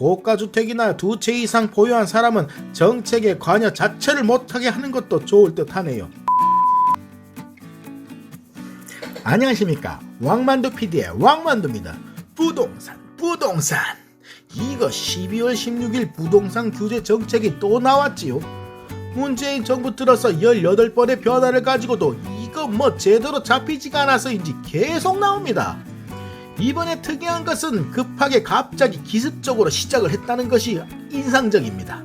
고가주택이나 두 채 이상 보유한 사람은 정책에 관여 자체를 못하게 하는 것도 좋을 듯 하네요. 안녕하십니까, 왕만두 PD의 왕만두입니다. 부동산 이거 12월 16일 부동산 규제 정책이 또 나왔지요. 문재인 정부 들어서 18번의 변화를 가지고도 이거 뭐 제대로 잡히지가 않아서인지 계속 나옵니다. 이번에 특이한 것은 급하게 갑자기 기습적으로 시작을 했다는 것이 인상적입니다.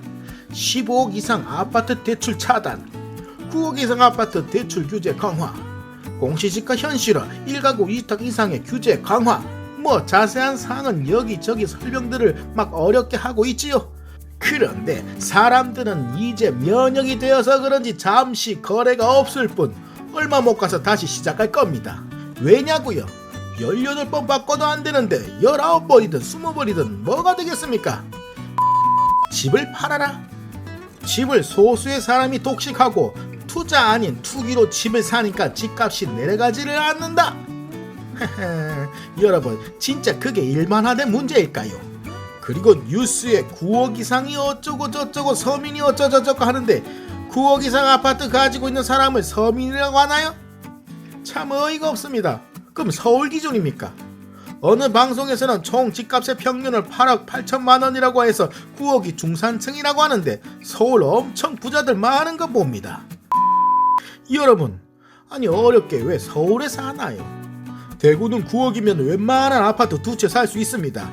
15억 이상 아파트 대출 차단, 9억 이상 아파트 대출 규제 강화, 공시지가 현실화, 1가구 2주택 이상의 규제 강화, 뭐 자세한 사항은 여기저기 설명들을 막 어렵게 하고 있지요. 그런데 사람들은 이제 면역이 되어서 그런지 잠시 거래가 없을 뿐 얼마 못 가서 다시 시작할 겁니다. 왜냐고요? 18번 바꿔도 안 되는데 19번이든 20번이든 뭐가 되겠습니까? 집을 팔아라. 집을 소수의 사람이 독식하고 투자 아닌 투기로 집을 사니까 집값이 내려가지를 않는다. 여러분, 진짜 그게 일반화된 문제일까요? 그리고 뉴스에 9억 이상이 어쩌고 저쩌고 서민이 어쩌고저쩌고 하는데 9억 이상 아파트 가지고 있는 사람을 서민이라고 하나요? 참 어이가 없습니다. 그럼 서울 기준입니까? 어느 방송에서는 총 집값의 평균을 8억 8천만 원이라고 해서 9억이 중산층이라고 하는데 서울 엄청 부자들 많은 거 봅니다. 여러분, 아니 어렵게 왜 서울에 사나요? 대구는 9억이면 웬만한 아파트 두 채 살 수 있습니다.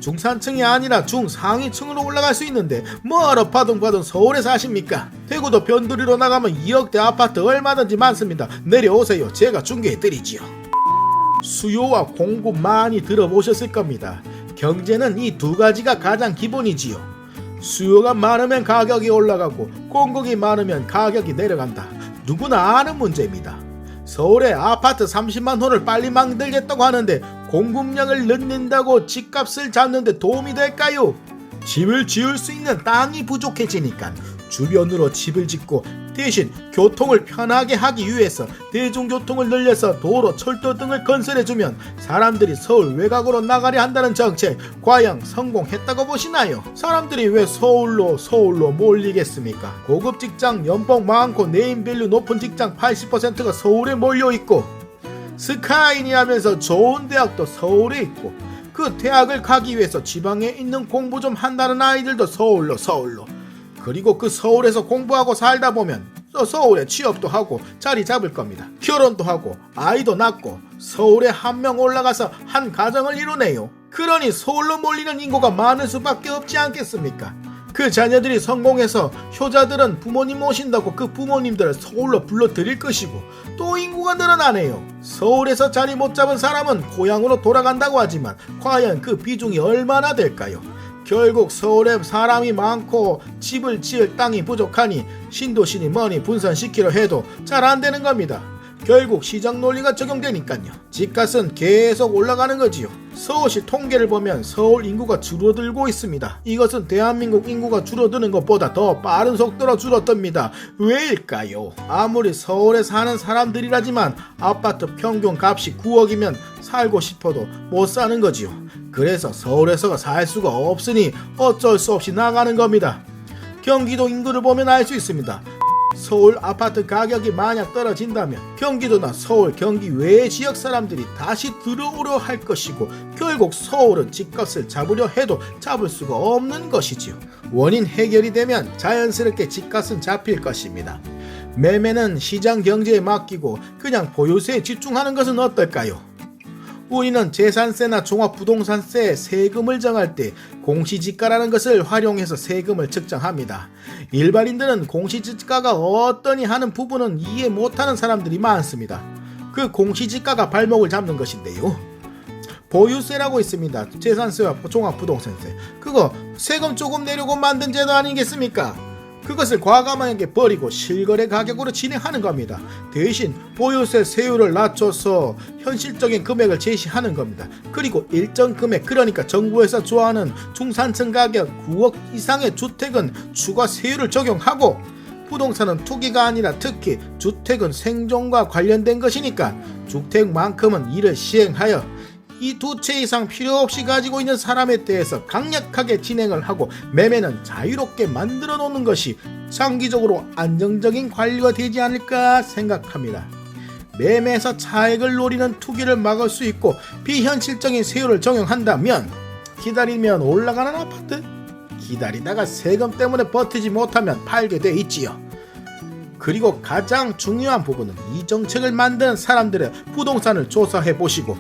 중산층이 아니라 중상위층으로 올라갈 수 있는데 뭐하러 바둥바둥 서울에 사십니까? 대구도 변두리로 나가면 2억대 아파트 얼마든지 많습니다. 내려오세요. 제가 중개해드리지요. 수요와 공급 많이 들어보셨을 겁니다. 경제는 이 두 가지가 가장 기본이지요. 수요가 많으면 가격이 올라가고 공급이 많으면 가격이 내려간다. 누구나 아는 문제입니다. 서울에 아파트 30만 호를 빨리 만들겠다고 하는데 공급량을 늘린다고 집값을 잡는데 도움이 될까요? 집을 지을 수 있는 땅이 부족해지니까 주변으로 집을 짓고 대신 교통을 편하게 하기 위해서 대중교통을 늘려서 도로, 철도 등을 건설해주면 사람들이 서울 외곽으로 나가려 한다는 정책 과연 성공했다고 보시나요? 사람들이 왜 서울로 몰리겠습니까? 고급 직장, 연봉 많고 네임밸류 높은 직장 80%가 서울에 몰려있고 스카이니 하면서 좋은 대학도 서울에 있고 그 대학을 가기 위해서 지방에 있는 공부 좀 한다는 아이들도 서울로 그리고 그 서울에서 공부하고 살다 보면 서울에 취업도 하고 자리 잡을 겁니다. 결혼도 하고 아이도 낳고 서울에 한 명 올라가서 한 가정을 이루네요. 그러니 서울로 몰리는 인구가 많을 수밖에 없지 않겠습니까? 그 자녀들이 성공해서 효자들은 부모님 모신다고 그 부모님들을 서울로 불러들일 것이고 또 인구가 늘어나네요. 서울에서 자리 못 잡은 사람은 고향으로 돌아간다고 하지만 과연 그 비중이 얼마나 될까요? 결국 서울에 사람이 많고 집을 지을 땅이 부족하니 신도시니 뭐니 분산시키려 해도 잘 안되는 겁니다. 결국 시장 논리가 적용되니까요. 집값은 계속 올라가는 거지요. 서울시 통계를 보면 서울 인구가 줄어들고 있습니다. 이것은 대한민국 인구가 줄어드는 것보다 더 빠른 속도로 줄어듭니다. 왜일까요? 아무리 서울에 사는 사람들이라지만 아파트 평균 값이 9억이면 살고 싶어도 못 사는 거지요. 그래서 서울에서 살 수가 없으니 어쩔 수 없이 나가는 겁니다. 경기도 인구를 보면 알 수 있습니다. 서울 아파트 가격이 만약 떨어진다면 경기도나 서울, 경기 외의 지역 사람들이 다시 들어오려 할 것이고 결국 서울은 집값을 잡으려 해도 잡을 수가 없는 것이지요. 원인 해결이 되면 자연스럽게 집값은 잡힐 것입니다. 매매는 시장 경제에 맡기고 그냥 보유세에 집중하는 것은 어떨까요? 우리는 재산세나 종합부동산세 세금을 정할 때 공시지가라는 것을 활용해서 세금을 측정합니다. 일반인들은 공시지가가 어떠니 하는 부분은 이해 못하는 사람들이 많습니다. 그 공시지가가 발목을 잡는 것인데요. 보유세라고 있습니다. 재산세와 종합부동산세. 그거 세금 조금 내려고 만든 제도 아니겠습니까? 그것을 과감하게 버리고 실거래 가격으로 진행하는 겁니다. 대신 보유세 세율을 낮춰서 현실적인 금액을 제시하는 겁니다. 그리고 일정 금액, 그러니까 정부에서 좋아하는 중산층 가격 9억 이상의 주택은 추가 세율을 적용하고 부동산은 투기가 아니라 특히 주택은 생존과 관련된 것이니까 주택만큼은 이를 시행하여 이 두 채 이상 필요 없이 가지고 있는 사람에 대해서 강력하게 진행을 하고 매매는 자유롭게 만들어 놓는 것이 장기적으로 안정적인 관리가 되지 않을까 생각합니다. 매매에서 차익을 노리는 투기를 막을 수 있고 비현실적인 세율을 적용한다면 기다리면 올라가는 아파트? 기다리다가 세금 때문에 버티지 못하면 팔게 돼 있지요. 그리고 가장 중요한 부분은 이 정책을 만드는 사람들의 부동산을 조사해 보시고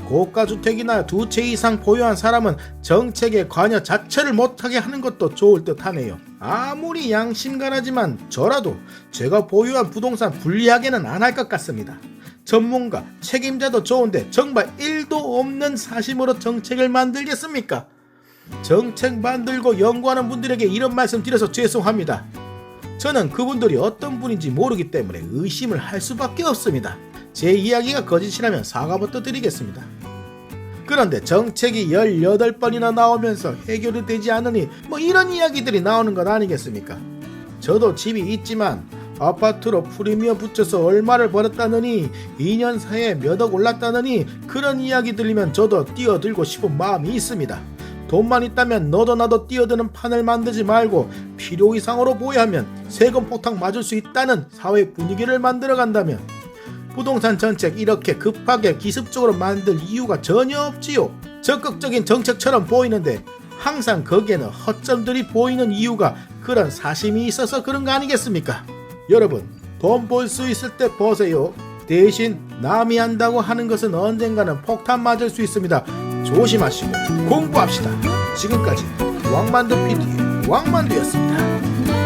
고가주택이나 두 채 이상 보유한 사람은 정책에 관여 자체를 못하게 하는 것도 좋을 듯 하네요. 아무리 양심가라지만 저라도 제가 보유한 부동산 분리하게는 안 할 것 같습니다. 전문가, 책임자도 좋은데 정말 1도 없는 사심으로 정책을 만들겠습니까? 정책 만들고 연구하는 분들에게 이런 말씀 드려서 죄송합니다. 저는 그분들이 어떤 분인지 모르기 때문에 의심을 할 수밖에 없습니다. 제 이야기가 거짓이라면 사과부터 드리겠습니다. 그런데 정책이 18번이나 나오면서 해결이 되지 않으니 뭐 이런 이야기들이 나오는 것 아니겠습니까? 저도 집이 있지만 아파트로 프리미엄 붙여서 얼마를 벌었다느니 2년 사이에 몇 억 올랐다느니 그런 이야기 들리면 저도 뛰어들고 싶은 마음이 있습니다. 돈만 있다면 너도 나도 뛰어드는 판을 만들지 말고 필요 이상으로 보유하면 세금 폭탄 맞을 수 있다는 사회 분위기를 만들어간다면 부동산 정책 이렇게 급하게 기습적으로 만들 이유가 전혀 없지요. 적극적인 정책처럼 보이는데 항상 거기에는 허점들이 보이는 이유가 그런 사심이 있어서 그런 거 아니겠습니까? 여러분, 돈 벌 수 있을 때 버세요. 대신 남이 한다고 하는 것은 언젠가는 폭탄 맞을 수 있습니다. 조심하시고 공부합시다. 지금까지 왕만두 PD의 왕만두였습니다.